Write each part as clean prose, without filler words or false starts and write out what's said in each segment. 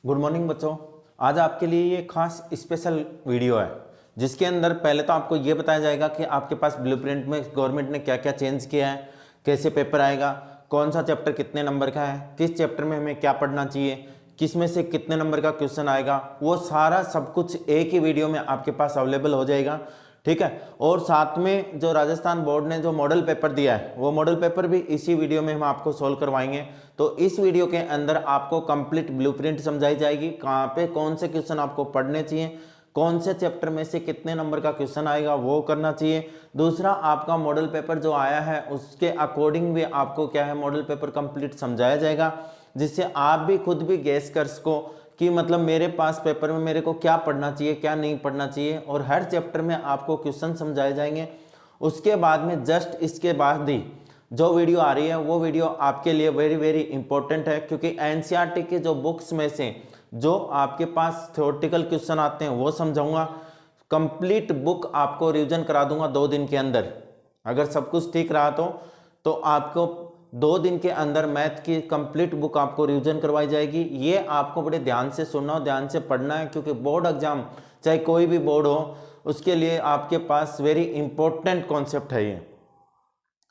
Good morning बच्चों। आज आपके लिए ये खास स्पेशल वीडियो है जिसके अंदर पहले तो आपको ये बताया जाएगा कि आपके पास ब्लूप्रिंट में गवर्नमेंट ने क्या क्या चेंज किया है, कैसे पेपर आएगा, कौन सा चैप्टर कितने नंबर का है, किस चैप्टर में हमें क्या पढ़ना चाहिए, किस में से कितने नंबर का क्वेश्चन आएगा, वो सारा सब कुछ एक ही वीडियो में आपके पास अवेलेबल हो जाएगा। ठीक है। और साथ में जो राजस्थान बोर्ड ने जो मॉडल पेपर दिया है वो मॉडल पेपर भी इसी वीडियो में हम आपको सोल्व करवाएंगे। तो इस वीडियो के अंदर आपको कंप्लीट ब्लूप्रिंट समझाई जाएगी, कहाँ पे कौन से क्वेश्चन आपको पढ़ने चाहिए, कौन से चैप्टर में से कितने नंबर का क्वेश्चन आएगा वो करना चाहिए। दूसरा, आपका मॉडल पेपर जो आया है उसके अकॉर्डिंग भी आपको क्या है मॉडल पेपर कंप्लीट समझाया जाएगा, जिससे आप भी खुद भी गैस कर सको कि मतलब मेरे पास पेपर में मेरे को क्या पढ़ना चाहिए क्या नहीं पढ़ना चाहिए। और हर चैप्टर में आपको क्वेश्चन समझाए जाएंगे। उसके बाद में जस्ट इसके बाद ही जो वीडियो आ रही है वो वीडियो आपके लिए वेरी वेरी इंपॉर्टेंट है, क्योंकि एनसीईआरटी के जो बुक्स में से जो आपके पास थ्योरेटिकल क्वेश्चन आते हैं वो समझाऊंगा। कंप्लीट बुक आपको रिवीजन करा दूंगा 2 दिन के अंदर। अगर सब कुछ ठीक रहा तो आपको 2 दिन के अंदर मैथ की कंप्लीट बुक आपको रिवीजन करवाई जाएगी। ये आपको बड़े ध्यान से सुनना और ध्यान से पढ़ना है, क्योंकि बोर्ड एग्जाम चाहे कोई भी बोर्ड हो उसके लिए आपके पास वेरी इंपॉर्टेंट कॉन्सेप्ट है ये।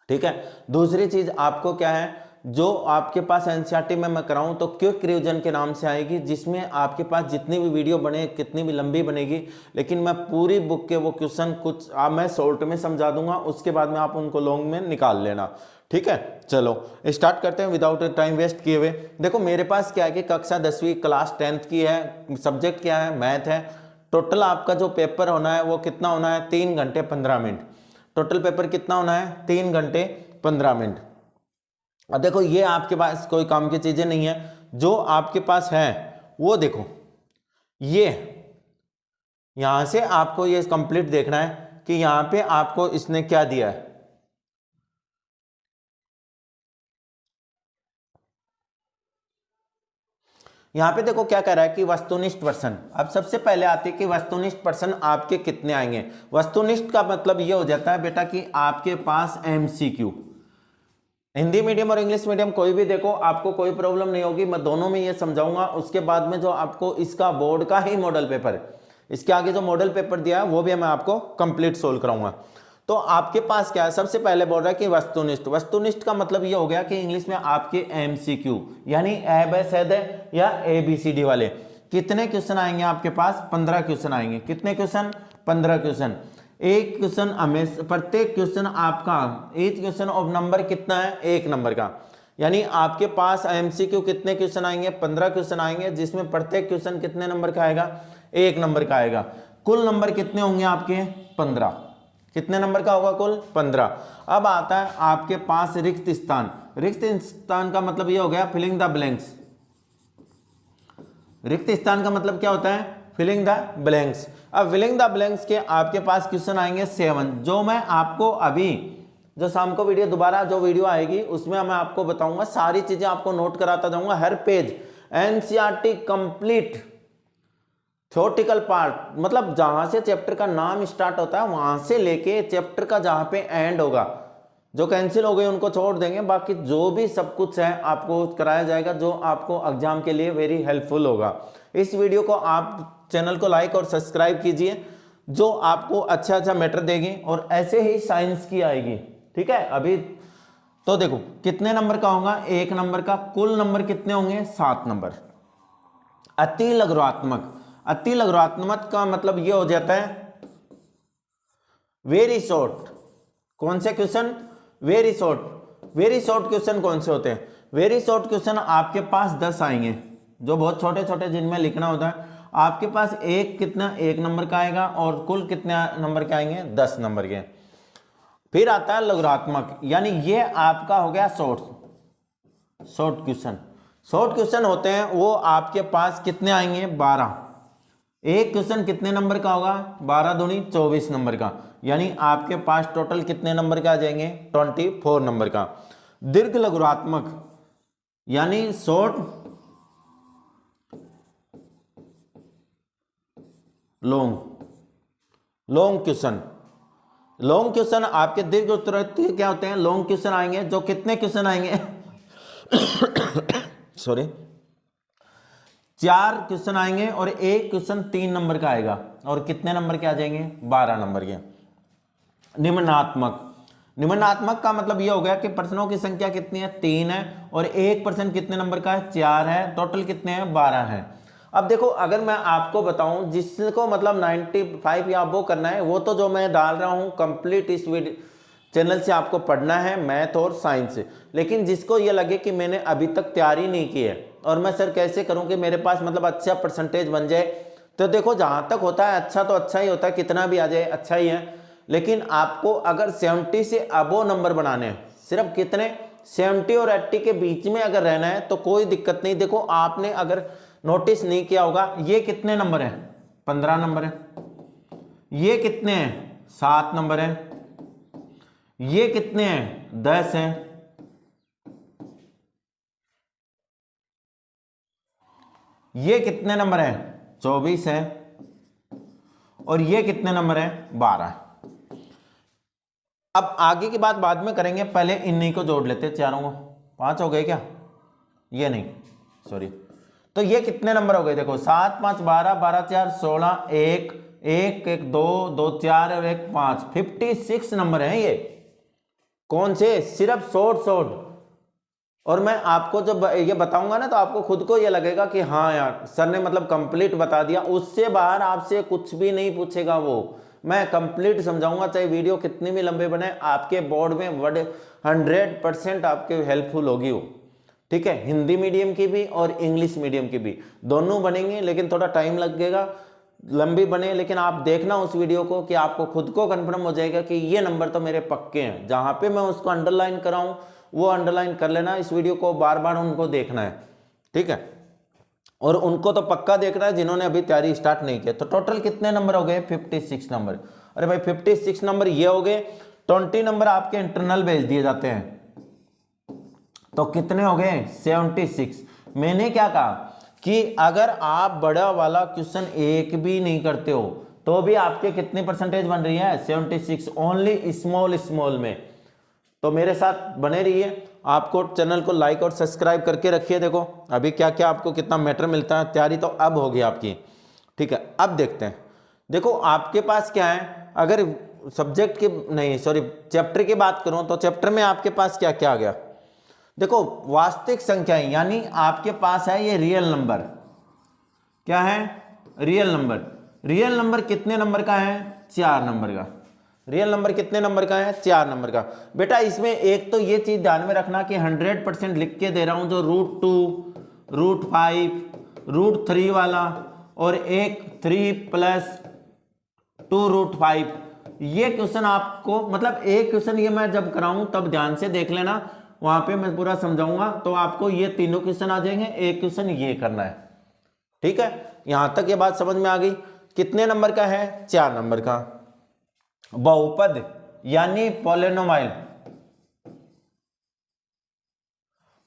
ठीक है। दूसरी चीज आपको क्या है, जो आपके पास एनसीईआरटी में मैं कराऊं तो क्विक रिवीजन के नाम से आएगी, जिसमें आपके पास जितनी भी वीडियो बने कितनी भी लंबी बनेगी, लेकिन मैं पूरी बुक के वो क्वेश्चन कुछ मैं शॉर्ट में समझा दूंगा, उसके बाद में आप उनको लॉन्ग में निकाल लेना। ठीक है। चलो स्टार्ट करते हैं विदाउट टाइम वेस्ट किए हुए। देखो मेरे पास क्या है कि कक्षा 10वीं क्लास 10th की है, सब्जेक्ट क्या है, मैथ है। टोटल आपका जो पेपर होना है वो कितना होना है, 3 घंटे 15 मिनट। टोटल पेपर कितना होना है, 3 घंटे 15 मिनट। अब देखो ये आपके पास कोई काम की चीजें नहीं है, जो आपके पास है वो देखो, ये यहां से आपको ये कंप्लीट देखना है कि यहां पे आपको इसने क्या दिया है। यहां पे देखो क्या कह रहा है कि वस्तुनिष्ठ प्रश्न। अब सबसे पहले आते हैं कि वस्तुनिष्ठ प्रश्न आपके कितने आएंगे। वस्तुनिष्ठ का मतलब ये हो जाता है बेटा कि आपके पास एमसीक्यू, हिंदी मीडियम और इंग्लिश मीडियम कोई भी देखो आपको कोई प्रॉब्लम नहीं होगी, मैं दोनों में ये समझाऊंगा। उसके बाद में जो आपको इसका बोर्ड का ही मॉडल पेपर, इसके आगे जो मॉडल पेपर दिया है वो भी मैं आपको कंप्लीट सोल्व कराऊंगा। तो आपके पास क्या है, सबसे पहले बोल रहा है कि वस्तुनिष्ठ। वस्तुनिष्ठ का मतलब ये हो गया कि इंग्लिश में आपके एमसीक्यू यानी ए ब स द या ABCD वाले कितने क्वेश्चन आएंगे आपके पास, 15 क्वेश्चन आएंगे। कितने क्वेश्चन, 15 क्वेश्चन। एक क्वेश्चन हमेशा, प्रत्येक क्वेश्चन आपका एक क्वेश्चन ऑफ नंबर कितना है, 1 नंबर का। यानी आपके पास एमसीक्यू कितने क्वेश्चन आएंगे, 15 क्वेश्चन आएंगे, जिसमें प्रत्येक क्वेश्चन कितने नंबर का आएगा, 1 नंबर का आएगा। कुल नंबर कितने होंगे आपके, 15। कितने नंबर का होगा, कुल 15। अब आता है आपके पास रिक्त स्थान। रिक्त स्थान का मतलब ये हो गया फिलिंग द ब्लैंक्स। रिक्त स्थान का मतलब क्या होता है, फिलिंग द ब्लैंक्स। अब फिलिंग द ब्लैंक्स के आपके पास क्वेश्चन आएंगे 7, जो मैं आपको अभी जो शाम को वीडियो दोबारा जो वीडियो आएगी उसमें मैं आपको बताऊंगा, सारी चीजें आपको नोट कराता जाऊंगा। हर page NCERT complete theoretical part, मतलब जहां से चैप्टर का नाम स्टार्ट होता है वहां से लेके चैप्टर का जहां पे एंड होगा, जो कैंसिल हो गए उनको छोड़ देंगे, बाकी जो भी सब कुछ है आपको कराया जाएगा, जो आपको एग्जाम के लिए वेरी हेल्पफुल होगा। इस वीडियो को आप चैनल को लाइक और सब्सक्राइब कीजिए, जो आपको अच्छा अच्छा मैटर देगी, और ऐसे ही साइंस की आएगी। ठीक है। अभी तो देखो कितने नंबर का होगा, 1 नंबर का। कुल नंबर कितने होंगे, 7 नंबर। अति लघुत्मक, अति लघुत्मक का मतलब ये हो जाता है वेरी शॉर्ट। कौन से question, very short. Very short question कौन से होते हैं, वेरी शॉर्ट क्वेश्चन आपके पास 10 आएंगे, जो बहुत छोटे छोटे जिनमें लिखना होता है। आपके पास एक कितना, 1 नंबर का आएगा, और कुल कितने नंबर के आएंगे, 10 नंबर के। फिर आता है लघुत्मक, यानी ये आपका हो गया शॉर्ट क्वेश्चन। शॉर्ट क्वेश्चन होते हैं वो आपके पास कितने आएंगे, 12। एक क्वेश्चन कितने नंबर का होगा, 12 दूनी 24 नंबर का। यानी आपके पास टोटल कितने नंबर का आ जाएंगे, 24 नंबर का। दीर्घ लघुत्मक यानी short long question. Long question आपके दीर्घ उत्तर क्या होते हैं, लॉन्ग क्वेश्चन आएंगे, जो कितने क्वेश्चन आएंगे सॉरी 4 क्वेश्चन आएंगे और एक क्वेश्चन 3 नंबर का आएगा और कितने नंबर के आ जाएंगे? 12 नंबर के। निम्नात्मक, निम्नात्मक का मतलब ये हो गया कि प्रश्नों की संख्या कितनी है? 3 है और एक प्रश्न कितने नंबर का है? 4 है। टोटल कितने हैं? 12 है। अब देखो, अगर मैं आपको बताऊं जिसको मतलब 95 या वो करना है, वो तो जो मैं डाल रहा हूं कंप्लीट इस वीडियो चैनल से आपको पढ़ना है, मैथ और साइंस से। लेकिन जिसको ये लगे कि मैंने अभी तक तैयारी नहीं की है और मैं सर कैसे करूं कि मेरे पास मतलब अच्छा परसेंटेज बन जाए, तो देखो जहां तक होता है अच्छा तो अच्छा ही होता है, कितना भी आ जाए अच्छा ही है। लेकिन आपको अगर 70 से अबो नंबर बनाने हैं, सिर्फ कितने? 70 और 80 के बीच में अगर रहना है तो कोई दिक्कत नहीं। देखो आपने अगर नोटिस नहीं किया होगा, ये कितने नंबर है? 15 नंबर है। ये कितने हैं? 7 नंबर है। ये कितने हैं? 10 हैं। ये कितने नंबर है? 24 है। और ये कितने नंबर है? 12। अब आगे की बात बाद में करेंगे, पहले इन्हीं को जोड़ लेते हैं चारों को। 5 हो गए क्या? ये नहीं, सॉरी। तो ये कितने नंबर हो गए? देखो 7 5 12, 12 4 16, 1 1 1 2 2 4 और 1 5, 56 नंबर हैं ये। कौन से? सिर्फ शॉर्ट। और मैं आपको जब ये बताऊंगा ना तो आपको खुद को ये लगेगा कि हाँ यार सर ने मतलब कंप्लीट बता दिया, उससे बाहर आपसे कुछ भी नहीं पूछेगा वो। मैं कंप्लीट समझाऊंगा, चाहे वीडियो कितनी भी लंबे बने, आपके बोर्ड में 100% आपके हेल्पफुल होगी वो। ठीक है, हिंदी मीडियम की भी और इंग्लिश मीडियम की भी, दोनों बनेंगे, लेकिन थोड़ा टाइम लगेगा, लंबी बने। लेकिन आप देखना उस वीडियो को कि आपको खुद को कंफर्म हो जाएगा कि ये नंबर तो मेरे पक्के हैं। जहां पे मैं उसको अंडरलाइन कराऊं वो अंडरलाइन कर लेना, इस वीडियो को बार बार उनको देखना है। ठीक है, और उनको तो पक्का देखना है जिन्होंने अभी तैयारी स्टार्ट नहीं किया। तो टोटल कितने नंबर हो गए? 56 नंबर। अरे भाई 56 नंबर ये हो गए। 20 नंबर आपके इंटरनल भेज दिए जाते हैं, तो कितने हो गए? 76। मैंने क्या कहा कि अगर आप बड़ा वाला क्वेश्चन एक भी नहीं करते हो तो भी आपके कितने परसेंटेज बन रही है? 76 ओनली स्मॉल में। तो मेरे साथ बने रहिए, आपको चैनल को लाइक और सब्सक्राइब करके रखिए। देखो अभी क्या क्या आपको कितना मैटर मिलता है। तैयारी तो अब होगी आपकी। ठीक है, अब देखते हैं। देखो आपके पास क्या है, अगर सब्जेक्ट की नहीं सॉरी चैप्टर की बात करूं तो चैप्टर में आपके पास क्या क्या आ गया? देखो वास्तविक संख्याएं, यानी आपके पास है ये रियल नंबर। क्या है? Real number. रियल नंबर कितने नंबर का है? 4 नंबर का। रियल नंबर कितने नंबर का है? 4 नंबर का। बेटा इसमें एक तो ये चीज ध्यान में रखना कि 100% लिख के दे रहा हूं, जो √2 √5 √3 वाला और एक 3 + 2 √5, ये क्वेश्चन आपको मतलब एक क्वेश्चन ये मैं जब कराऊं तब ध्यान से देख लेना, वहां पे मैं पूरा समझाऊंगा तो आपको ये तीनों क्वेश्चन आ जाएंगे, एक क्वेश्चन ये करना है। ठीक है, यहां तक ये बात समझ में आ गई। कितने नंबर का है? 4 नंबर का। बहुपद यानी पॉलिनोमाइल।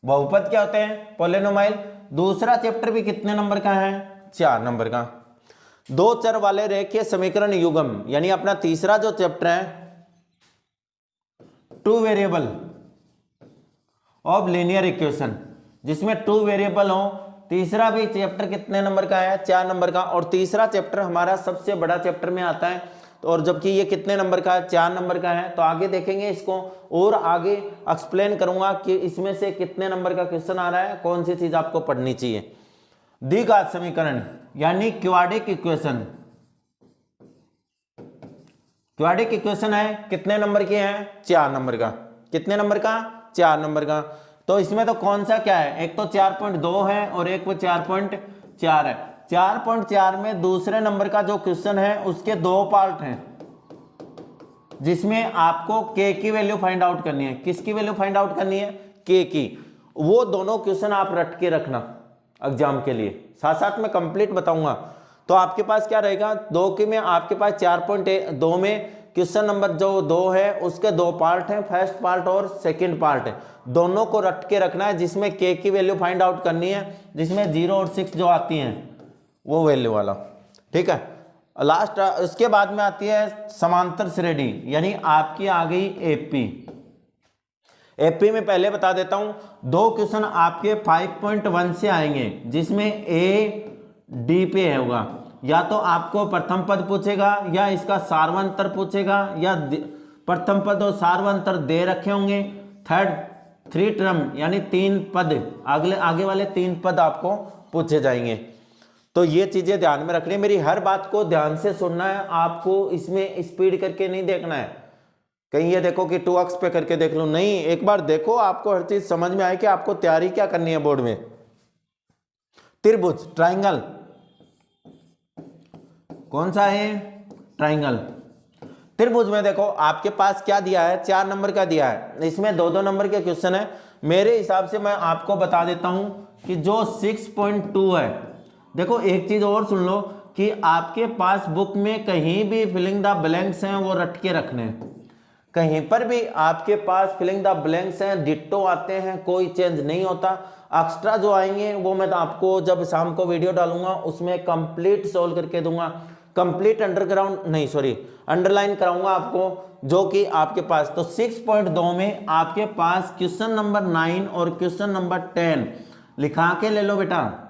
बहुपद क्या होते हैं? पॉलिनोमाइल। दूसरा चैप्टर भी कितने नंबर का है? 4 नंबर का। 2 चर वाले रेखीय समीकरण युग्म, यानी अपना तीसरा जो चैप्टर है 2 वेरिएबल ऑफ लीनियर इक्वेशन, जिसमें 2 वेरिएबल हो। तीसरा भी चैप्टर कितने नंबर का है? 4 नंबर का। और तीसरा चैप्टर हमारा सबसे बड़ा चैप्टर में आता है, और जबकि ये कितने नंबर का है? 4 नंबर का है। तो आगे देखेंगे इसको और आगे एक्सप्लेन करूंगा कि इसमें से कितने नंबर का क्वेश्चन आ रहा है, कौन सी चीज आपको पढ़नी चाहिए। द्विघात समीकरण यानी क्वाड्रिक इक्वेशन। क्वाड्रिक इक्वेशन है, कितने नंबर के हैं? 4 नंबर का। कितने नंबर का? 4 नंबर का। तो इसमें तो कौन सा क्या है? एक तो 4.2 है और एक वो 4.4 है। 4.4 में दूसरे नंबर का जो क्वेश्चन है उसके 2 पार्ट हैं, जिसमें आपको के की वैल्यू फाइंड आउट करनी है। किसकी वैल्यू फाइंड आउट करनी है? के की। वो दोनों क्वेश्चन आप रट के रखना एग्जाम के लिए, साथ साथ में कंप्लीट बताऊंगा। तो आपके पास क्या रहेगा? 2 के में आपके पास 4.2 में क्वेश्चन नंबर जो 2 है उसके 2 पार्ट हैं, फर्स्ट पार्ट और सेकंड पार्ट है। दोनों को रट के रखना है, जिसमें के की वैल्यू फाइंड आउट करनी है, जिसमें 0 और 6 जो आती हैं वो वैल्यू वाला। ठीक है, लास्ट उसके बाद में आती है समांतर श्रेणी, यानी आपकी आ गई एपी। एपी में पहले बता देता हूं 2 क्वेश्चन आपके 5.1 से आएंगे, जिसमें ए डी पे होगा। या तो आपको प्रथम पद पूछेगा या इसका सार्वंतर पूछेगा, या प्रथम पद और सार्वंतर दे रखे होंगे। थ्री टर्म यानी 3 पद, आगे वाले 3 पद आपको पूछे जाएंगे। तो ये चीजें ध्यान में रखनी है, मेरी हर बात को ध्यान से सुनना है, आपको इसमें स्पीड करके नहीं देखना है। कहीं ये देखो कि 2x पे करके देख लो, नहीं, एक बार देखो, आपको हर चीज समझ में आए कि आपको तैयारी क्या करनी है बोर्ड में। त्रिभुज, ट्राइंगल, कौन सा है? ट्राइंगल। त्रिभुज में देखो आपके पास क्या दिया है, 4 नंबर का दिया है, इसमें 2-2 नंबर के क्वेश्चन है। मेरे हिसाब से मैं आपको बता देता हूं कि जो 6.2 है, देखो एक चीज और सुन लो कि आपके पास बुक में कहीं भी फिलिंग द ब्लैंक्स हैं वो रट के रखने हैं। कहीं पर भी आपके पास फिलिंग द ब्लैंक्स हैं, डिट्टो आते हैं, कोई चेंज नहीं होता। एक्स्ट्रा जो आएंगे वो मैं आपको जब शाम को वीडियो डालूंगा उसमें कंप्लीट सोल्व करके दूंगा, कंप्लीट अंडरलाइन कराऊंगा आपको, जो कि आपके पास। तो 6.2 में आपके पास क्वेश्चन नंबर 9 और क्वेश्चन नंबर 10 लिखा के ले लो बेटा,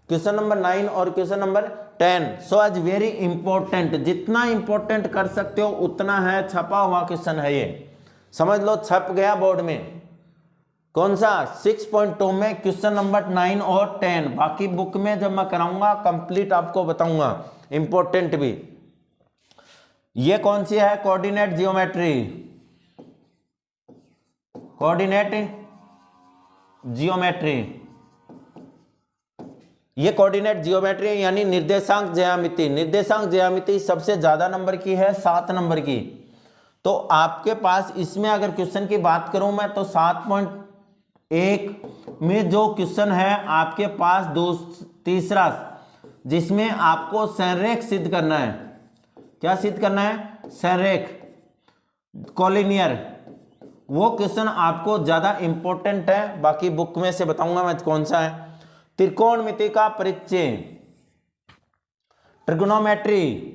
क्वेश्चन नंबर 9 और question number 10। So as very important, जितना इंपॉर्टेंट कर सकते हो उतना है, छपा हुआ क्वेश्चन है ये, समझ लो, छप गया बोर्ड में। कौन सा? 6.2 में क्वेश्चन नंबर 9 और 10। बाकी बुक में जब मैं कराऊंगा कंप्लीट आपको बताऊंगा, इंपॉर्टेंट भी। ये कौन सी है? Coordinate geometry, coordinate geometry. ये कोऑर्डिनेट जियोमेट्री यानी निर्देशांक ज्यामिति। निर्देशांक ज्यामिति सबसे ज्यादा नंबर की है, 7 नंबर की। तो आपके पास इसमें अगर क्वेश्चन की बात करूं मैं तो 7.1 में जो क्वेश्चन है आपके पास तीसरा, जिसमें आपको संरेख सिद्ध करना है। क्या सिद्ध करना है? संरेख, कॉलिनियर। वो क्वेश्चन आपको ज्यादा इंपॉर्टेंट है, बाकी बुक में से बताऊंगा मैं कौन सा है। त्रिकोणमिति का परिचय, ट्रिगोनोमेट्री।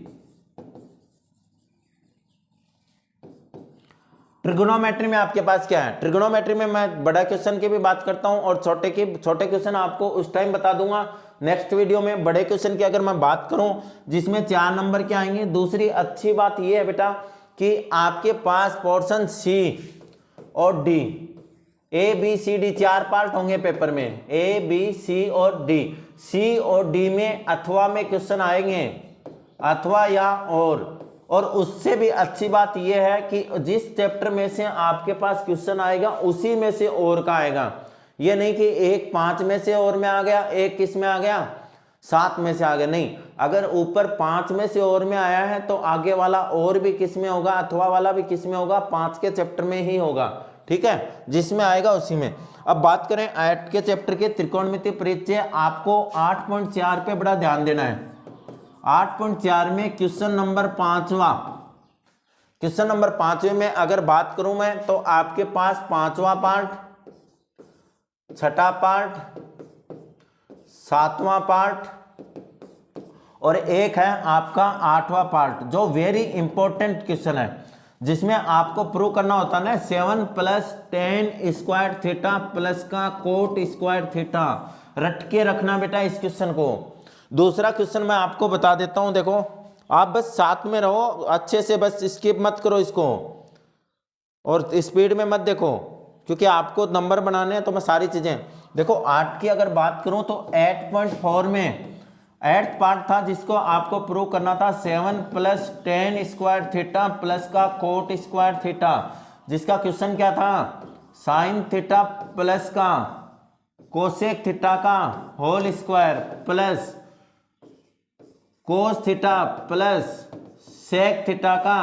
ट्रिगोनोमेट्री में आपके पास क्या है? ट्रिगोनोमेट्री में मैं बड़ा क्वेश्चन की भी बात करता हूं और छोटे क्वेश्चन आपको उस टाइम बता दूंगा नेक्स्ट वीडियो में। बड़े क्वेश्चन की अगर मैं बात करूं जिसमें 4 नंबर के आएंगे, दूसरी अच्छी बात यह है बेटा कि आपके पास पोर्शन सी और D, A B C D 4 part होंगे पेपर में, ए बी सी और डी। सी और डी में अथवा में क्वेश्चन आएंगे, अथवा या और उससे भी अच्छी बात यह है कि जिस चैप्टर में से आपके पास क्वेश्चन आएगा उसी में से और का आएगा। ये नहीं कि एक 5 में से और में आ गया, एक किस में आ गया, 7 में से आ गया, नहीं। अगर ऊपर 5 में से और में आया है तो आगे वाला और भी किस में होगा, अथवा वाला भी किस में होगा, 5 के चैप्टर में ही होगा, ठीक है, जिसमें आएगा उसी में। अब बात करें 8 के चैप्टर के त्रिकोणमिति परिचय, आपको 8.4 पे बड़ा ध्यान देना है। 8.4 में क्वेश्चन नंबर 5वां, क्वेश्चन नंबर 5वें में अगर बात करूं मैं तो आपके पास 5वां पार्ट, 6ठा पार्ट, 7वां पार्ट और एक है आपका 8वां पार्ट, जो वेरी इंपॉर्टेंट क्वेश्चन है, जिसमें आपको प्रूव करना होता है ना 7 + 10 स्क्वायर थीटा प्लस का कोट स्क्वायर थीटा। रट के रखना बेटा इस क्वेश्चन को। दूसरा क्वेश्चन मैं आपको बता देता हूं, देखो आप बस साथ में रहो अच्छे से, बस स्किप मत करो इसको और स्पीड में मत देखो, क्योंकि आपको नंबर बनाने हैं। तो मैं सारी चीजें देखो, 8 की अगर बात करूं तो 8.4 में 8th पार्ट था जिसको आपको प्रूव करना था 7 + 10 स्क्वायर थीटा प्लस का कोट स्क्वायर थीटा, जिसका क्वेश्चन क्या था, साइन थीटा प्लस का कोसेक थीटा का whole square plus cos theta plus sec theta का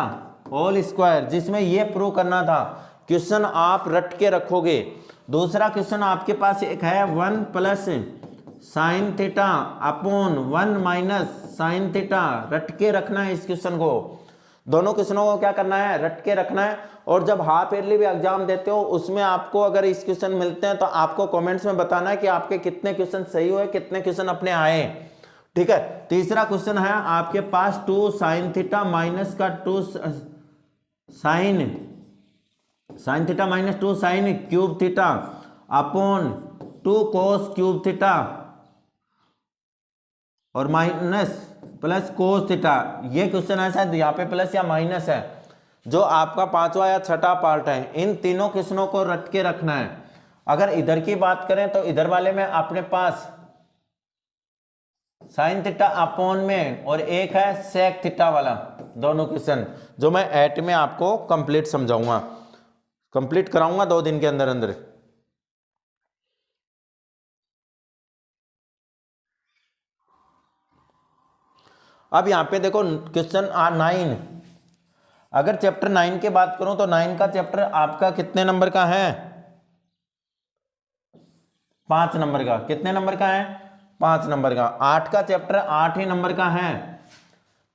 होल स्क्वायर, जिसमें यह प्रूव करना था। क्वेश्चन आप रट के रखोगे। दूसरा क्वेश्चन आपके पास एक है 1 + sine theta upon 1 - sine theta. रट के रखना है इस क्वेश्चन को। दोनों क्वेश्चनों को क्या करना है, रट के रखना है। और जब हाफ ईयरली भी एग्जाम देते हो उसमें आपको अगर इस क्वेश्चन मिलते हैं तो आपको कमेंट्स में बताना है कि आपके कितने क्वेश्चन सही हुए, कितने क्वेश्चन अपने आए, ठीक है। तीसरा क्वेश्चन है आपके पास 2 साइन थीटा माइनस का 2 sine theta minus 2 sine cube theta upon 2 cos cube theta और माइनस प्लस कोस थीटा। ये क्वेश्चन है शायद यहाँ पे प्लस या माइनस है। जो आपका पांचवा या छठा पार्ट है, इन तीनों क्वेश्चनों को रट के रखना है। अगर इधर की बात करें तो इधर वाले में अपने पास साइन थीटा अपॉन में और एक है सेक थीटा वाला, दोनों क्वेश्चन जो मैं एट में आपको कंप्लीट समझाऊंगा, कंप्लीट कराऊंगा 2 दिन के अंदर अंदर। अब यहां पे देखो क्वेश्चन 9, अगर चैप्टर 9 की बात करूं तो 9 का चैप्टर आपका कितने नंबर का है? 5 नंबर का। कितने नंबर का है? 5 नंबर का। 8 का चैप्टर 8 ही नंबर का है।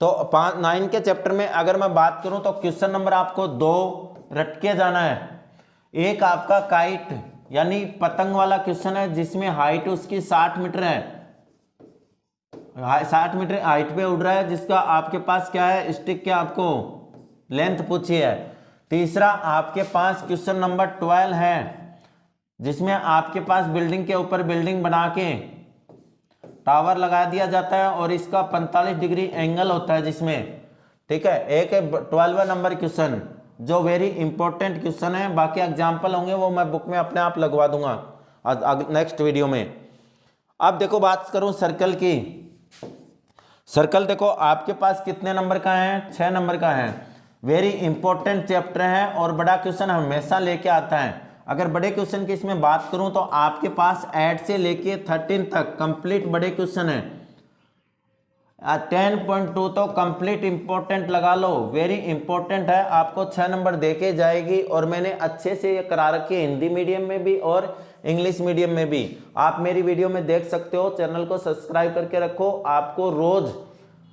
तो 9 के चैप्टर में अगर मैं बात करूं तो क्वेश्चन नंबर आपको 2 रट के जाना है। एक आपका काइट यानी पतंग वाला क्वेश्चन है, जिसमें हाइट उसकी 60 मीटर है, 60 मीटर हाइट पे उड़ रहा है, जिसका आपके पास क्या है, स्टिक के आपको लेंथ पूछी है। तीसरा आपके पास क्वेश्चन नंबर 12 है, जिसमें आपके पास बिल्डिंग के ऊपर बिल्डिंग बना के टावर लगा दिया जाता है और इसका 45 डिग्री एंगल होता है जिसमें, ठीक है। एक 12वां नंबर क्वेश्चन जो वेरी इंपॉर्टेंट क्वेश्चन है। बाकी एग्जाम्पल होंगे वो मैं बुक में अपने आप लगवा दूंगा नेक्स्ट वीडियो में। अब देखो बात करूं सर्कल की। सर्कल देखो आपके पास कितने नंबर का है? 6 नंबर का है। वेरी इंपॉर्टेंट चैप्टर है और बड़ा क्वेश्चन हमेशा लेके आता है। अगर बड़े क्वेश्चन की इसमें बात करूं तो आपके पास 8 से लेके 13 तक कंप्लीट बड़े क्वेश्चन है। 10.2 तो कंप्लीट इंपॉर्टेंट लगा लो, वेरी इंपॉर्टेंट है। आपको 6 नंबर देके जाएगी और मैंने अच्छे से ये करा रखी है, हिंदी मीडियम में भी और इंग्लिश मीडियम में भी। आप मेरी वीडियो में देख सकते हो। चैनल को सब्सक्राइब करके रखो। आपको रोज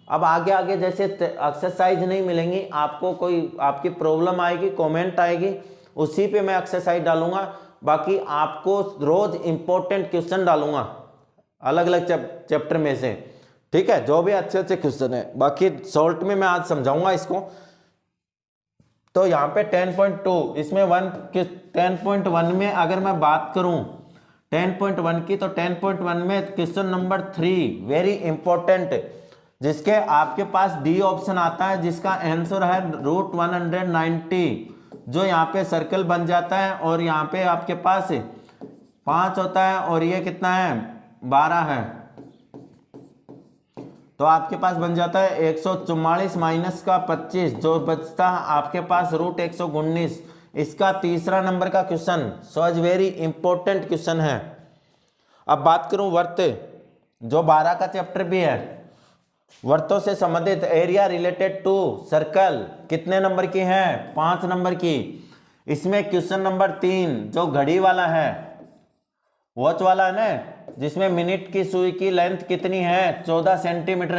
अब आगे आगे जैसे एक्सरसाइज नहीं मिलेंगी, आपको कोई आपकी प्रॉब्लम आएगी, कमेंट आएगी, उसी पे मैं एक्सरसाइज डालूंगा। बाकी आपको रोज इंपॉर्टेंट क्वेश्चन डालूंगा अलग अलग चैप्टर में से, ठीक है, जो भी अच्छे अच्छे क्वेश्चन है। बाकी शॉर्ट में मैं आज समझाऊंगा इसको। तो यहाँ पे 10.2 इसमें 10.1 में अगर मैं बात करूं 10.1 की, तो 10.1 में क्वेश्चन नंबर 3 वेरी इंपॉर्टेंट, जिसके आपके पास डी ऑप्शन आता है, जिसका आंसर है √190, जो यहाँ पे सर्कल बन जाता है और यहाँ पे आपके पास 5 होता है और ये कितना है, 12 है। तो आपके पास बन जाता है 144 माइनस का 25, जो बचता है आपके पास √119। इसका तीसरा नंबर का question so very important question है। अब बात करूं वर्त, जो 12 का चैप्टर भी है, वर्तों से संबंधित एरिया रिलेटेड टू सर्कल कितने नंबर की है? 5 नंबर की। इसमें क्वेश्चन नंबर 3 जो घड़ी वाला है, वॉच वाला है ना, जिसमें मिनट की सुई की लेंथ कितनी है? 14 सेंटीमीटर,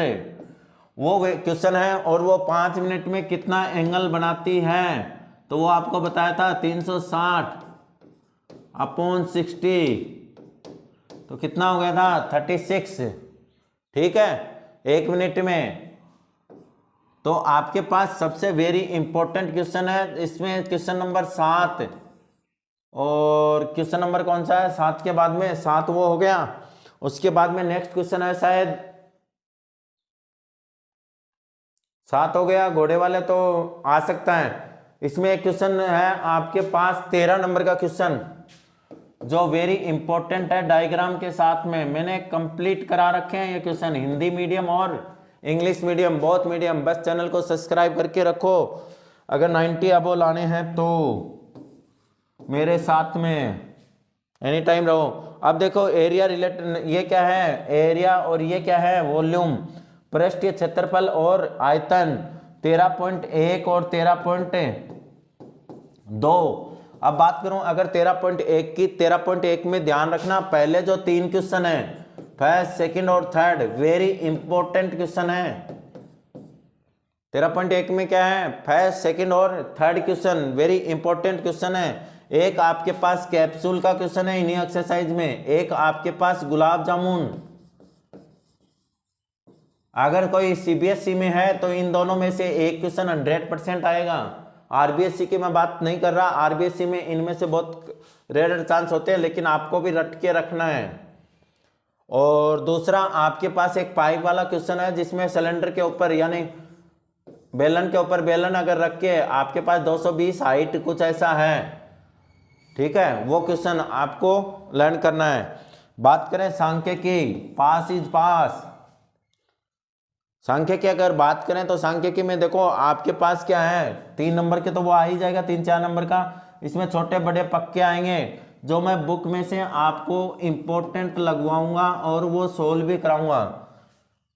वो क्वेश्चन है। और वो 5 मिनट में कितना एंगल बनाती है? तो वो आपको बताया था 360/60, तो कितना हो गया था? 36, ठीक है, 1 मिनट में। तो आपके पास सबसे वेरी इंपॉर्टेंट क्वेश्चन है इसमें क्वेश्चन नंबर 7। और क्वेश्चन नंबर कौन सा है 7 के बाद में? 7 वो हो गया। उसके बाद में नेक्स्ट क्वेश्चन है शायद 7 हो गया, घोड़े वाले तो आ सकता है। इसमें एक क्वेश्चन है आपके पास 13 नंबर का क्वेश्चन, जो वेरी इंपॉर्टेंट है, डायग्राम के साथ में मैंने कंप्लीट करा रखे हैं ये क्वेश्चन, हिंदी मीडियम और इंग्लिश मीडियम, बोथ मीडियम। बस चैनल को सब्सक्राइब करके रखो। अगर 90 अबो लाने हैं तो मेरे साथ में एनी टाइम रहो। अब देखो एरिया रिलेटेड, ये क्या है? एरिया, और ये क्या है? वॉल्यूम, पृष्ठीय क्षेत्रफल और आयतन 13.1 और 13.2। अब बात करूं अगर 13.1 की, 13.1 में ध्यान रखना पहले जो 3 क्वेश्चन है, फर्स्ट, सेकंड और थर्ड, वेरी इंपॉर्टेंट क्वेश्चन है। 13.1 में क्या है? फर्स्ट, सेकंड और third question very important question है। एक आपके पास कैप्सूल का क्वेश्चन है इन्हीं एक्सरसाइज में, एक आपके पास गुलाब जामुन। अगर कोई सीबीएसई में है तो इन दोनों में से एक क्वेश्चन 100% आएगा। आरबीएसई की मैं बात नहीं कर रहा, आरबीएसई में इनमें से बहुत रेयर चांस होते हैं, लेकिन आपको भी रट के रखना है। और दूसरा आपके पास एक पाइप वाला क्वेश्चन है जिसमें सिलेंडर के ऊपर यानी बेलन के ऊपर बेलन अगर रख के आपके पास 220 हाइट कुछ ऐसा है, ठीक है, वो क्वेश्चन आपको लर्न करना है। बात करें सांख्यिकी, पास इज पास। सांख्यिकी अगर बात करें तो सांख्यिकी में देखो आपके पास क्या है, 3 नंबर के तो वो आ ही जाएगा, 3-4 नंबर का। इसमें छोटे बड़े पक्के आएंगे जो मैं बुक में से आपको इंपॉर्टेंट लगवाऊंगा और वो सोल्व भी कराऊंगा,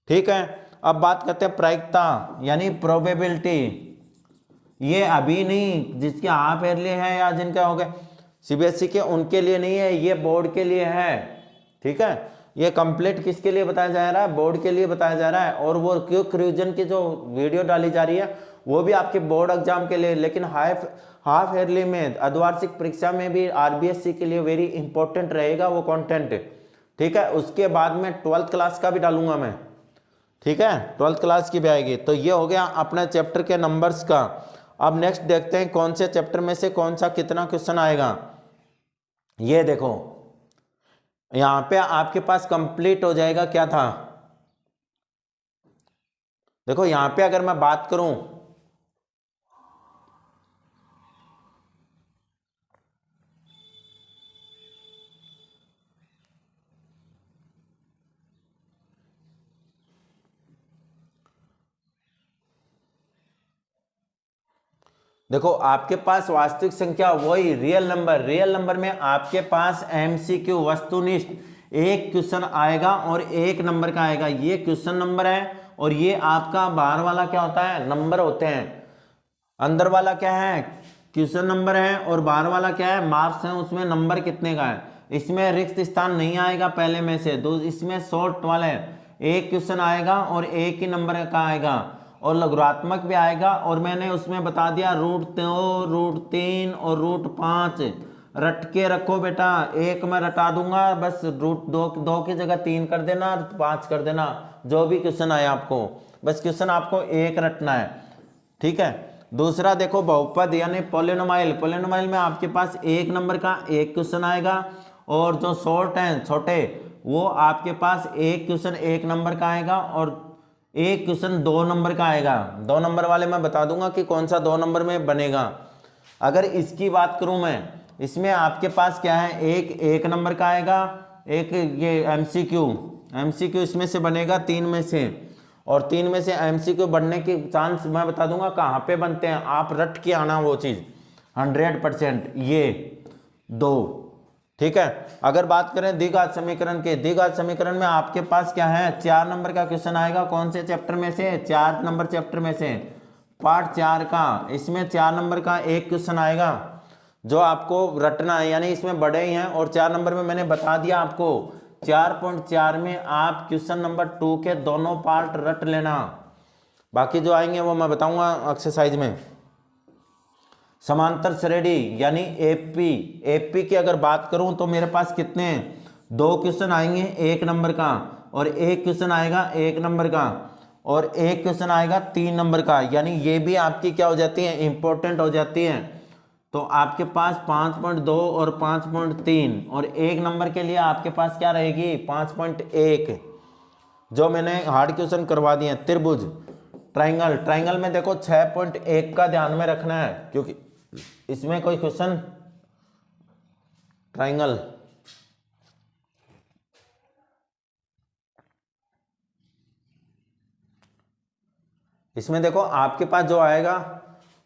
ठीक है। अब बात करते हैं प्रायिकता यानी प्रोबेबिलिटी। ये अभी नहीं, जिसके हाफ ईयरली है या जिनका हो गया सीबीएसई के, उनके लिए नहीं है, ये बोर्ड के लिए है, ठीक है। ये कंप्लीट किसके लिए बताया जा रहा है, बोर्ड के लिए बताया जा रहा है। और वो क्विक रिवीजन की जो वीडियो डाली जा रही है वो भी आपके बोर्ड एग्जाम के लिए, लेकिन हाफ ईयरली में अर्धवार्षिक परीक्षा में भी आरबीएससी के लिए वेरी इंपॉर्टेंट रहेगा वो कंटेंट, ठीक है। उसके बाद में 12th क्लास का भी डालूंगा मैं, ठीक है, 12th क्लास की भी आएगी। तो ये हो गया अपना चैप्टर के नंबर्स का। अब नेक्स्ट देखते हैं कौन से चैप्टर में से कौन सा कितना क्वेश्चन आएगा। ये देखो यहां पे आपके पास कंप्लीट हो जाएगा, क्या था, देखो यहां पे अगर मैं बात करूं, देखो आपके पास वास्तविक संख्या वही रियल नंबर में आपके पास एमसीक्यू वस्तुनिष्ठ एक क्वेश्चन आएगा और 1 नंबर का आएगा। ये क्वेश्चन नंबर है और ये आपका बाहर वाला क्या होता है, नंबर होते हैं। अंदर वाला क्या है, क्वेश्चन नंबर है, और बाहर वाला क्या है, मार्क्स है, उसमें नंबर कितने का है। इसमें रिक्त स्थान नहीं आएगा पहले में से, इसमें शॉर्ट वाला है, एक क्वेश्चन आएगा और 1 ही नंबर का आएगा, और लघुरात्मक भी आएगा। और मैंने उसमें बता दिया √2, √3 और √5 रट के रखो बेटा, एक मैं रटा दूंगा, बस √2 की जगह 3 कर देना, 5 कर देना, जो भी क्वेश्चन आया आपको, बस क्वेश्चन आपको एक रटना है, ठीक है। दूसरा देखो बहुपद यानी पोलिनोमाइल में आपके पास 1 नंबर का एक क्वेश्चन आएगा, और जो शॉर्ट हैं छोटे वो आपके पास एक क्वेश्चन 1 नंबर का आएगा और एक क्वेश्चन 2 नंबर का आएगा। 2 नंबर वाले मैं बता दूंगा कि कौन सा 2 नंबर में बनेगा। अगर इसकी बात करूं मैं, इसमें आपके पास क्या है, एक नंबर का आएगा, एक ये एमसीक्यू इसमें से बनेगा 3 में से, और 3 में से एमसीक्यू बनने के चांस मैं बता दूंगा कहाँ पे बनते हैं, आप रट के आना वो चीज़ 100%, ये 2, ठीक है। अगर बात करें द्विघात समीकरण के, द्विघात समीकरण में आपके पास क्या है, 4 नंबर का क्वेश्चन आएगा, कौन से चैप्टर में से, 4 नंबर चैप्टर में से, पार्ट 4 का। इसमें 4 नंबर का एक क्वेश्चन आएगा जो आपको रटना है, यानी इसमें बड़े ही हैं, और 4 नंबर में मैंने बता दिया आपको 4.4 में आप क्वेश्चन नंबर 2 के दोनों पार्ट रट लेना, बाकी जो आएंगे वो मैं बताऊंगा एक्सरसाइज में। समांतर श्रेणी यानी एपी की अगर बात करूं तो मेरे पास कितने हैं, 2 क्वेश्चन आएंगे 1 नंबर का, और 1 क्वेश्चन आएगा 1 नंबर का, और 1 क्वेश्चन आएगा 3 नंबर का, यानी ये भी आपकी क्या हो जाती है, इंपॉर्टेंट हो जाती है। तो आपके पास 5.2 और 5.3, और 1 नंबर के लिए आपके पास क्या रहेगी, 5.1, जो मैंने हार्ड क्वेश्चन करवा दिए। त्रिभुज ट्राइंगल में देखो 6.1 का ध्यान में रखना है, क्योंकि इसमें कोई क्वेश्चन ट्राइंगल, इसमें देखो आपके पास जो आएगा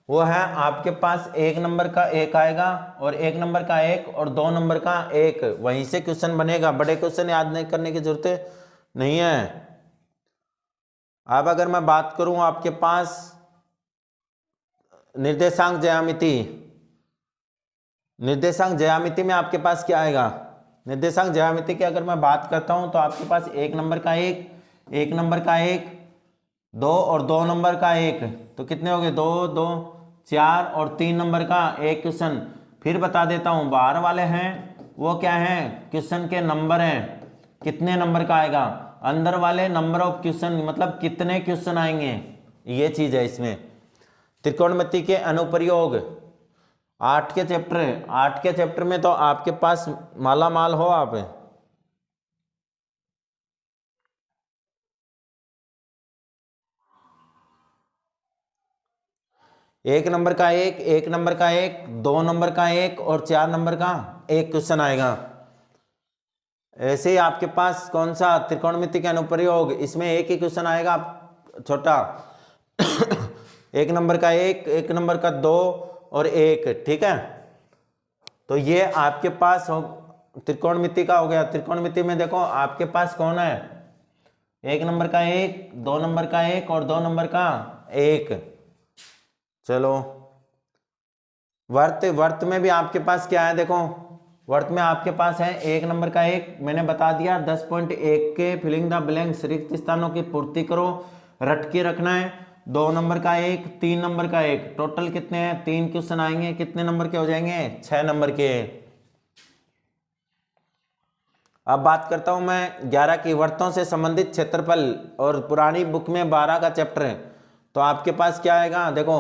वो है आपके पास 1 नंबर का 1 आएगा, और 1 नंबर का 1 और 2 नंबर का 1, वहीं से क्वेश्चन बनेगा, बड़े क्वेश्चन याद नहीं करने की जरूरत नहीं है। अब अगर मैं बात करूं आपके पास निर्देशांक ज्यामिति में आपके पास क्या आएगा, निर्देशांक ज्यामिति की अगर मैं बात करता हूं तो आपके पास 1 नंबर का 1 नंबर का 1, 2 और 2 नंबर का 1, तो कितने हो गए, 2 2 4 और 3 नंबर का एक क्वेश्चन। फिर बता देता हूं बाहर वाले हैं वो क्या है, क्वेश्चन के नंबर हैं, कितने नंबर का आएगा, अंदर वाले नंबर ऑफ क्वेश्चन मतलब कितने क्वेश्चन आएंगे, ये चीज है इसमें। त्रिकोणमिति के अनुप्रयोग 8 के चैप्टर में तो आपके पास माला माल हो आप, 1 नंबर का 1, 1 नंबर का 1, 2 नंबर का 1 और 4 नंबर का 1 क्वेश्चन आएगा। ऐसे ही आपके पास कौन सा त्रिकोणमिति के अनुप्रयोग, इसमें एक ही क्वेश्चन आएगा छोटा 1 नंबर का 1, 1 नंबर का 2 और 1, ठीक है। तो ये आपके पास त्रिकोणमिति का हो गया। त्रिकोणमिति में देखो आपके पास कौन है, 1 नंबर का 1, 2 नंबर का 1 और 2 नंबर का 1। चलो वर्त में भी आपके पास क्या है, देखो वर्त में आपके पास है 1 नंबर का 1, मैंने बता दिया 10.1 के फिलिंग द ब्लैंक्स, रिक्त स्थानों की पूर्ति करो, रट के रखना है। 2 नंबर का 1, 3 नंबर का 1, टोटल कितने हैं, 3 क्वेश्चन आएंगे, कितने नंबर के हो जाएंगे, 6 नंबर के। अब बात करता हूं मैं 11 की, वर्तों से संबंधित क्षेत्रफल, और पुरानी बुक में 12 का चैप्टर है। तो आपके पास क्या आएगा, देखो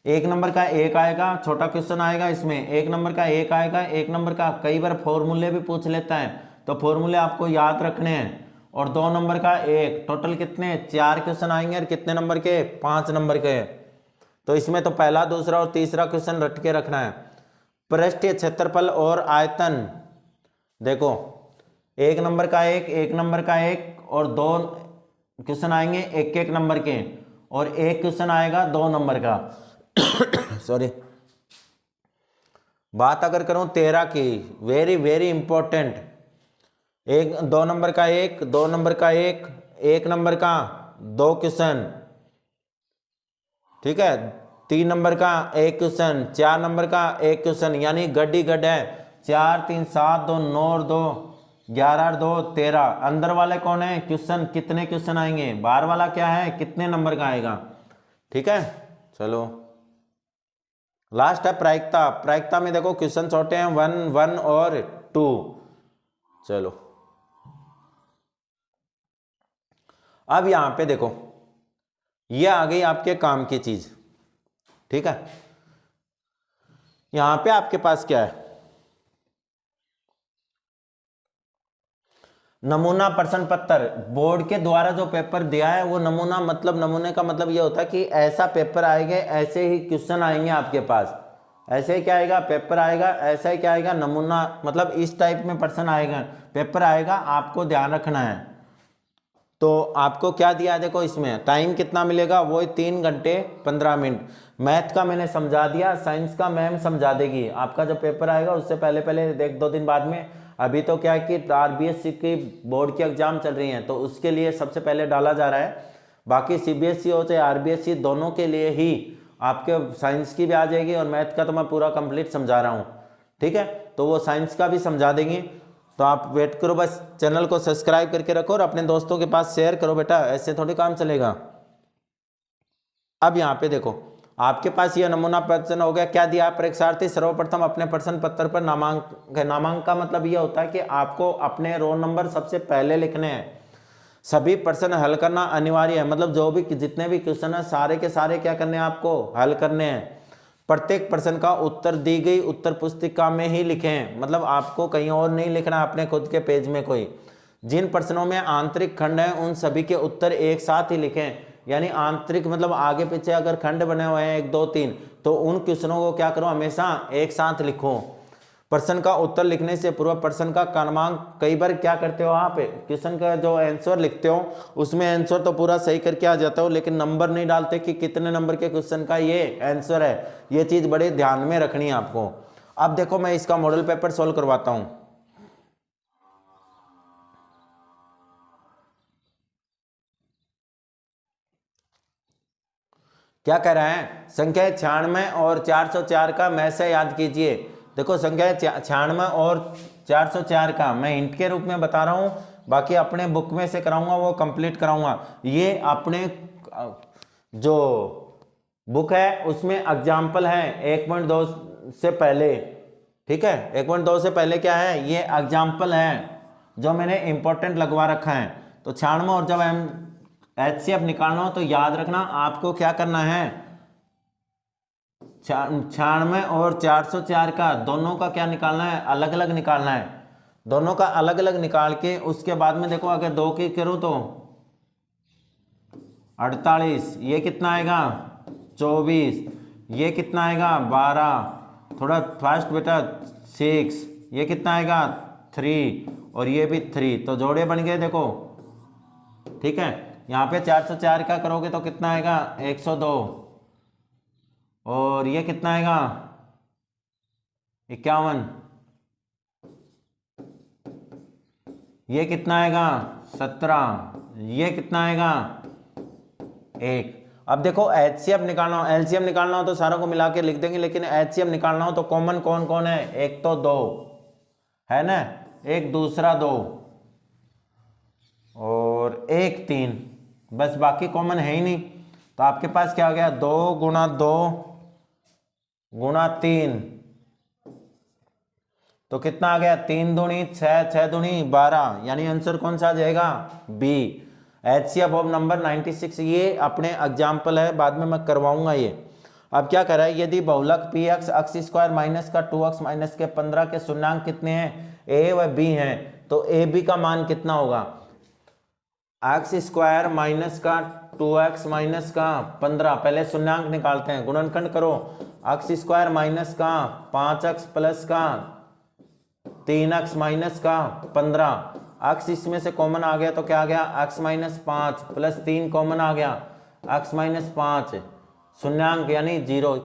1 नंबर का 1 आएगा, छोटा क्वेश्चन आएगा इसमें, 1 नंबर का 1 आएगा, 1 नंबर का, कई बार फॉर्मूले भी पूछ लेता है तो फॉर्मूले आपको याद रखने हैं। और 2 नंबर का 1, टोटल कितने, 4 क्वेश्चन आएंगे, और कितने नंबर के, 5 नंबर के। तो इसमें तो पहला, दूसरा और तीसरा क्वेश्चन रट के रखना है। पृष्ठीय क्षेत्रफल और आयतन, देखो 1 नंबर का 1, 1 नंबर का 1 और 2 क्वेश्चन आएंगे 1-1 नंबर के, और 1 क्वेश्चन आएगा 2 नंबर का सॉरी। बात अगर करूं 13 की, वेरी वेरी इंपॉर्टेंट, 2 नंबर का 1, 2 नंबर का 1, 1 नंबर का 2 क्वेश्चन, ठीक है, 3 नंबर का 1 क्वेश्चन, 4 नंबर का 1 क्वेश्चन, यानी गड्डी गड है। 4 3 7 2 9 और 2 11 और 2 13। अंदर वाले कौन है क्वेश्चन, कितने क्वेश्चन आएंगे, बाहर वाला क्या है, कितने नंबर का आएगा, ठीक है। चलो लास्ट है प्रायिकता। प्रायिकता में देखो क्वेश्चन छोटे हैं, 1 1 और 2। चलो अब यहां पे देखो, ये आ गई आपके काम की चीज, ठीक है। यहां पे आपके पास क्या है, नमूना प्रश्न पत्र। बोर्ड के द्वारा जो पेपर दिया है वो नमूना, मतलब नमूने का मतलब ये होता है कि ऐसा पेपर आएगा, ऐसे ही क्वेश्चन आएंगे आपके पास, ऐसे ही क्या आएगा, पेपर आएगा, ऐसा ही क्या आएगा, नमूना, मतलब इस टाइप में प्रश्न आएगा, पेपर आएगा, आपको ध्यान रखना है। तो आपको क्या दिया है, देखो इसमें टाइम कितना मिलेगा, वो 3 घंटे 15 मिनट। मैथ का मैंने समझा दिया, साइंस का मैम समझा देगी। आपका जो पेपर आएगा उससे पहले पहले 1-2 दिन बाद में, अभी तो क्या है कि आरबीएससी की बोर्ड की एग्जाम चल रही हैं तो उसके लिए सबसे पहले डाला जा रहा है। बाकी सीबीएसई हो चाहे आरबीएससी, दोनों के लिए ही आपके साइंस की भी आ जाएगी, और मैथ का तो मैं पूरा कंप्लीट समझा रहा हूँ, ठीक है। तो वो साइंस का भी समझा देंगे। तो आप वेट करो, बस चैनल को सब्सक्राइब करके रखो और अपने दोस्तों के पास शेयर करो बेटा, ऐसे थोड़ी काम चलेगा। अब यहाँ पे देखो आपके पास ये नमूना प्रश्न हो गया। क्या दिया, परीक्षार्थी सर्वप्रथम अपने प्रश्न पत्र पर नामांक का मतलब ये होता है कि आपको अपने रोल नंबर सबसे पहले लिखने हैं। सभी प्रश्न हल करना अनिवार्य है, मतलब जो भी जितने भी क्वेश्चन है सारे के सारे क्या करने हैं, आपको हल करने हैं। प्रत्येक प्रश्न का उत्तर दी गई उत्तर पुस्तिका में ही लिखें, मतलब आपको कहीं और नहीं लिखना अपने खुद के पेज में कोई। जिन प्रश्नों में आंतरिक खंड है उन सभी के उत्तर एक साथ ही लिखें, यानी आंतरिक मतलब आगे पीछे अगर खंड बने हुए हैं 1 2 3, तो उन क्वेश्चनों को क्या करो, हमेशा एक साथ लिखो। प्रश्न का उत्तर लिखने से पूर्व प्रश्न का क्रमांक, कई बार क्या करते हो आप, क्वेश्चन का जो आंसर लिखते हो उसमें आंसर तो पूरा सही करके आ जाता हो, लेकिन नंबर नहीं डालते कि कितने नंबर के क्वेश्चन का ये आंसर है। ये चीज बड़े ध्यान में रखनी है आपको। अब देखो मैं इसका मॉडल पेपर सोल्व करवाता हूं। क्या कह रहा है, संख्या 96 और 404 का मैं से याद कीजिए। देखो संख्या 96 और 404 का मैं हिंट के रूप में बता रहा हूं, बाकी अपने बुक में से कराऊंगा वो कंप्लीट कराऊंगा। ये अपने जो बुक है उसमें एग्जाम्पल है 1.2 से पहले, ठीक है। 1.2 से पहले क्या है, ये एग्जाम्पल है जो मैंने इंपॉर्टेंट लगवा रखा है। तो 96 और जब हम HCF निकालना हो तो याद रखना आपको क्या करना है, 96 और 404 का दोनों का क्या निकालना है, अलग अलग निकालना है। दोनों का अलग अलग निकाल के उसके बाद में देखो अगर 2 की करूं तो 48, ये कितना आएगा 24, ये कितना आएगा 12, थोड़ा फास्ट बेटा 6, ये कितना आएगा 3 और ये भी 3, तो जोड़े बन गए देखो। ठीक है, यहाँ पे 404 का करोगे तो कितना आएगा 102 और ये कितना आएगा 51, ये कितना आएगा 17, ये कितना आएगा 1। अब देखो एचसीएफ निकालना हो, एलसीएम निकालना हो तो सारों को मिला के लिख देंगे, लेकिन एचसीएफ निकालना हो तो कॉमन कौन कौन है, एक तो 2 है ना, एक दूसरा 2 और एक 3, बस बाकी कॉमन है ही नहीं। तो आपके पास क्या हो गया 2 गुणा 2 गुणा 3, तो कितना आ गया 3 दूनी 6, 6 दूनी 12, यानी आंसर कौन सा आ जाएगा बी, एचसीएफ ऑफ नंबर 96। ये अपने एग्जाम्पल है, बाद में मैं करवाऊंगा ये। अब क्या करा है, यदि बहुलक P x x square minus का 2x माइनस के 15 के शून्यांक कितने हैं, ए व बी हैं, तो ए बी का मान कितना होगा, एक्स स्क्वायर माइनस का 2x माइनस का 15, पहले शून्यांक निकालते हैं, गुणनखंड करो, एक्स स्क्वायर माइनस का 5x प्लस का 3x माइनस का 15, x इसमें से कॉमन आ गया तो क्या आ गया x माइनस 5 प्लस 3 कॉमन आ गया x माइनस 5, शून्यांक यानी 0,